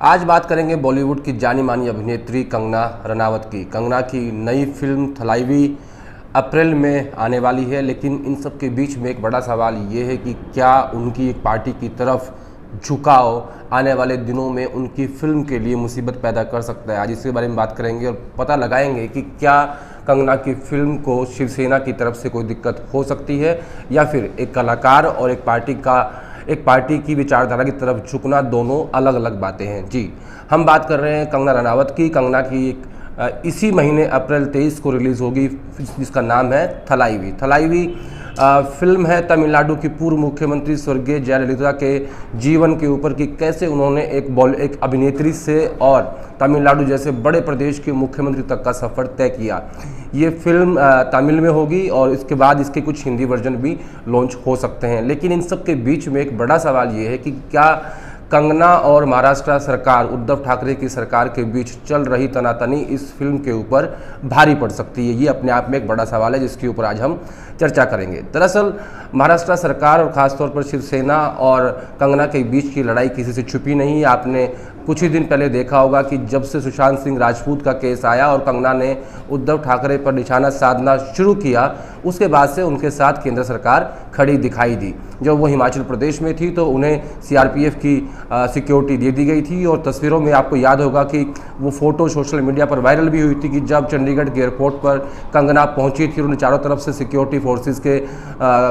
आज बात करेंगे बॉलीवुड की जानी मानी अभिनेत्री कंगना रनावत की। कंगना की नई फिल्म थलाइवी अप्रैल में आने वाली है, लेकिन इन सब के बीच में एक बड़ा सवाल ये है कि क्या उनकी एक पार्टी की तरफ झुकाव आने वाले दिनों में उनकी फिल्म के लिए मुसीबत पैदा कर सकता है। आज इसके बारे में बात करेंगे और पता लगाएंगे कि क्या कंगना की फिल्म को शिवसेना की तरफ से कोई दिक्कत हो सकती है या फिर एक कलाकार और एक पार्टी की विचारधारा की तरफ झुकना, दोनों अलग अलग बातें हैं। जी, हम बात कर रहे हैं कंगना रनावत की। कंगना की इसी महीने अप्रैल 23 को रिलीज़ होगी, जिसका नाम है थलाइवी। थलाइवी फिल्म है तमिलनाडु की पूर्व मुख्यमंत्री स्वर्गीय जयललिता के जीवन के ऊपर कि कैसे उन्होंने एक अभिनेत्री से और तमिलनाडु जैसे बड़े प्रदेश के मुख्यमंत्री तक का सफ़र तय किया। ये फिल्म तमिल में होगी और इसके बाद इसके कुछ हिंदी वर्जन भी लॉन्च हो सकते हैं। लेकिन इन सब के बीच में एक बड़ा सवाल ये है कि क्या कंगना और महाराष्ट्र सरकार, उद्धव ठाकरे की सरकार के बीच चल रही तनातनी इस फिल्म के ऊपर भारी पड़ सकती है। ये अपने आप में एक बड़ा सवाल है जिसके ऊपर आज हम चर्चा करेंगे। दरअसल महाराष्ट्र सरकार और ख़ासतौर पर शिवसेना और कंगना के बीच की लड़ाई किसी से छुपी नहीं है। आपने कुछ ही दिन पहले देखा होगा कि जब से सुशांत सिंह राजपूत का केस आया और कंगना ने उद्धव ठाकरे पर निशाना साधना शुरू किया, उसके बाद से उनके साथ केंद्र सरकार खड़ी दिखाई दी। जब वो हिमाचल प्रदेश में थी तो उन्हें सीआरपीएफ की सिक्योरिटी दे दी गई थी और तस्वीरों में आपको याद होगा कि वो फ़ोटो सोशल मीडिया पर वायरल भी हुई थी कि जब चंडीगढ़ के एयरपोर्ट पर कंगना पहुंची थी, उन्हें चारों तरफ से सिक्योरिटी फोर्सेस के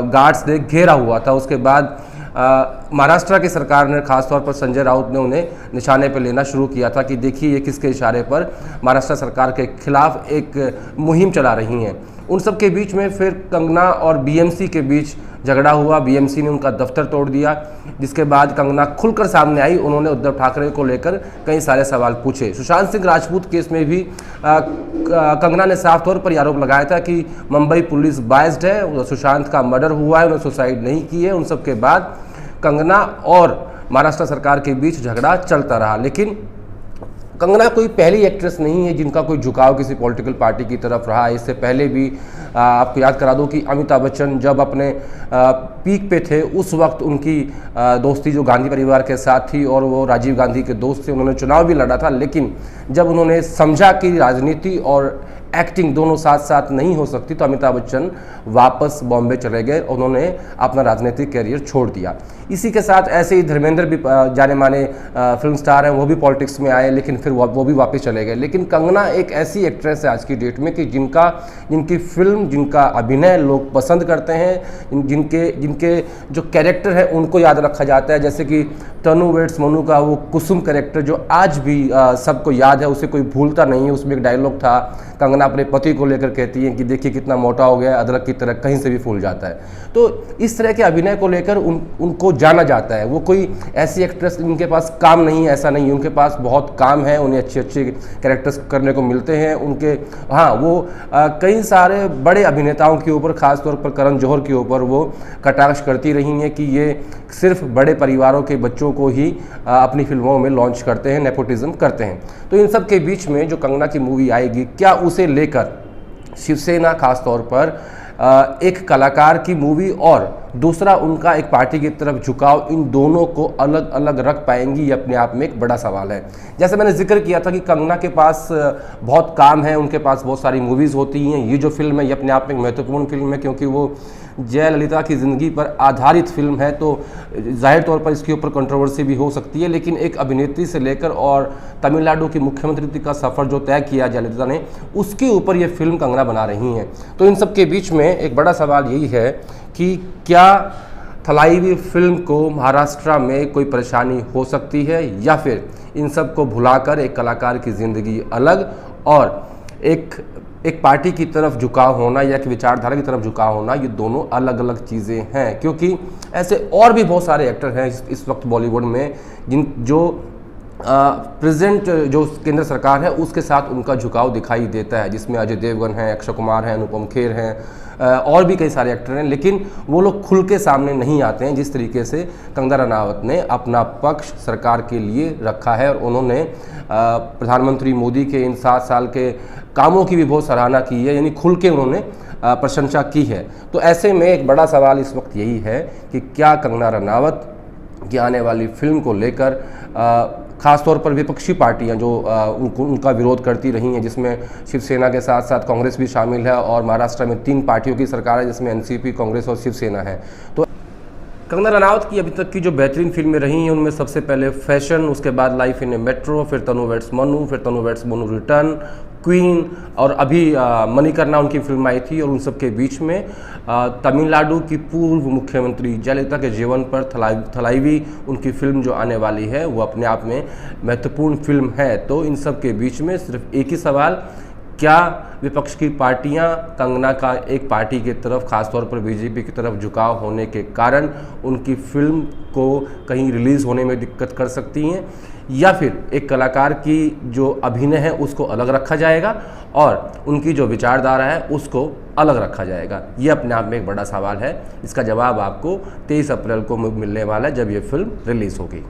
गार्ड्स ने घेरा हुआ था। उसके बाद महाराष्ट्र की सरकार ने, खासतौर पर संजय राउत ने उन्हें निशाने पर लेना शुरू किया था कि देखिए ये किसके इशारे पर महाराष्ट्र सरकार के खिलाफ एक मुहिम चला रही हैं। उन सब के बीच में फिर कंगना और बीएमसी के बीच झगड़ा हुआ। बीएमसी ने उनका दफ्तर तोड़ दिया, जिसके बाद कंगना खुलकर सामने आई। उन्होंने उद्धव ठाकरे को लेकर कई सारे सवाल पूछे। सुशांत सिंह राजपूत केस में भी कंगना ने साफ तौर पर ये आरोप लगाया था कि मुंबई पुलिस बायस्ड है, सुशांत का मर्डर हुआ है, उन्होंने सुसाइड नहीं की है। उन सब के बाद कंगना और महाराष्ट्र सरकार के बीच झगड़ा चलता रहा। लेकिन कंगना कोई पहली एक्ट्रेस नहीं है जिनका कोई झुकाव किसी पॉलिटिकल पार्टी की तरफ रहा है। इससे पहले भी आपको याद करा दूं कि अमिताभ बच्चन जब अपने पीक पे थे, उस वक्त उनकी दोस्ती जो गांधी परिवार के साथ थी और वो राजीव गांधी के दोस्त थे, उन्होंने चुनाव भी लड़ा था। लेकिन जब उन्होंने समझा कि राजनीति और एक्टिंग दोनों साथ साथ नहीं हो सकती, तो अमिताभ बच्चन वापस बॉम्बे चले गए। उन्होंने अपना राजनीतिक कैरियर छोड़ दिया। इसी के साथ ऐसे ही धर्मेंद्र भी जाने माने फिल्म स्टार हैं, वो भी पॉलिटिक्स में आए, लेकिन फिर वो भी वापस चले गए। लेकिन कंगना एक ऐसी एक्ट्रेस है आज की डेट में कि जिनकी फिल्म, जिनका अभिनय लोग पसंद करते हैं, जिनके जो कैरेक्टर है उनको याद रखा जाता है। जैसे कि तनु वेट्स मनु का वो कुसुम कैरेक्टर जो आज भी सबको याद है, उसे कोई भूलता नहीं है। उसमें एक डायलॉग था, कंगना अपने पति को लेकर कहती हैं कि देखिए कितना मोटा हो गया, अदरक की तरह कहीं से भी फूल जाता है। तो इस तरह के अभिनय को लेकर उनको जाना जाता है। वो कोई ऐसी एक्ट्रेस उनके पास काम नहीं है, ऐसा नहीं है, उनके पास बहुत काम है, उन्हें अच्छे अच्छे कैरेक्टर्स करने को मिलते हैं। वो कई सारे बड़े अभिनेताओं के ऊपर, खासतौर पर करण जौहर के ऊपर वो कटाक्ष करती रही हैं कि ये सिर्फ बड़े परिवारों के बच्चों को ही अपनी फिल्मों में लॉन्च करते हैं, नेपोटिज्म करते हैं। तो इन सब के बीच में जो कंगना की मूवी आएगी, क्या उसे लेकर शिवसेना खासतौर पर एक कलाकार की मूवी और दूसरा उनका एक पार्टी की तरफ झुकाव, इन दोनों को अलग अलग रख पाएंगी, ये अपने आप में एक बड़ा सवाल है। जैसे मैंने जिक्र किया था कि कंगना के पास बहुत काम है, उनके पास बहुत सारी मूवीज़ होती हैं। ये जो फिल्म है ये अपने आप में एक महत्वपूर्ण फिल्म है क्योंकि वो जयललिता की ज़िंदगी पर आधारित फिल्म है, तो जाहिर तौर पर इसके ऊपर कंट्रोवर्सी भी हो सकती है। लेकिन एक अभिनेत्री से लेकर और तमिलनाडु की मुख्यमंत्री का सफ़र जो तय किया जयललिता ने, उसके ऊपर ये फिल्म कंगना बना रही हैं। तो इन सब के बीच में एक बड़ा सवाल यही है कि क्या थलाइवी फिल्म को महाराष्ट्र में कोई परेशानी हो सकती है या फिर इन सब को भुलाकर एक कलाकार की ज़िंदगी अलग और एक पार्टी की तरफ झुकाव होना या एक विचारधारा की तरफ झुकाव होना, ये दोनों अलग अलग चीज़ें हैं। क्योंकि ऐसे और भी बहुत सारे एक्टर हैं इस वक्त बॉलीवुड में जो प्रेजेंट जो केंद्र सरकार है उसके साथ उनका झुकाव दिखाई देता है, जिसमें अजय देवगन हैं, अक्षय कुमार हैं, अनुपम खेर हैं, और भी कई सारे एक्टर हैं। लेकिन वो लोग खुल के सामने नहीं आते हैं जिस तरीके से कंगना रनावत ने अपना पक्ष सरकार के लिए रखा है। और उन्होंने प्रधानमंत्री मोदी के इन 7 साल के कामों की भी बहुत सराहना की है, यानी खुल के उन्होंने प्रशंसा की है। तो ऐसे में एक बड़ा सवाल इस वक्त यही है कि क्या कंगना रनावत की आने वाली फिल्म को लेकर खासतौर पर विपक्षी पार्टियां जो उनका विरोध करती रही हैं, जिसमें शिवसेना के साथ साथ कांग्रेस भी शामिल है और महाराष्ट्र में 3 पार्टियों की सरकार है जिसमें एनसीपी, कांग्रेस और शिवसेना है। तो कंगना रनावत की अभी तक की जो बेहतरीन फिल्में रही हैं उनमें सबसे पहले फैशन, उसके बाद लाइफ इन ए मेट्रो, फिर तनु वेड्स मनु, फिर तनु वेड्स मनु रिटर्न, क्वीन और अभी मणिकर्णिका उनकी फिल्म आई थी। और उन सब के बीच में तमिलनाडु की पूर्व मुख्यमंत्री जयललिता के जीवन पर थलाइवी उनकी फिल्म जो आने वाली है वो अपने आप में महत्वपूर्ण फिल्म है। तो इन सब के बीच में सिर्फ एक ही सवाल, क्या विपक्ष की पार्टियां कंगना का एक पार्टी की तरफ, खासतौर पर बीजेपी की तरफ झुकाव होने के कारण उनकी फिल्म को कहीं रिलीज़ होने में दिक्कत कर सकती हैं, या फिर एक कलाकार की जो अभिनय है उसको अलग रखा जाएगा और उनकी जो विचारधारा है उसको अलग रखा जाएगा? ये अपने आप में एक बड़ा सवाल है। इसका जवाब आपको 23 अप्रैल को मिलने वाला है जब ये फिल्म रिलीज़ होगी।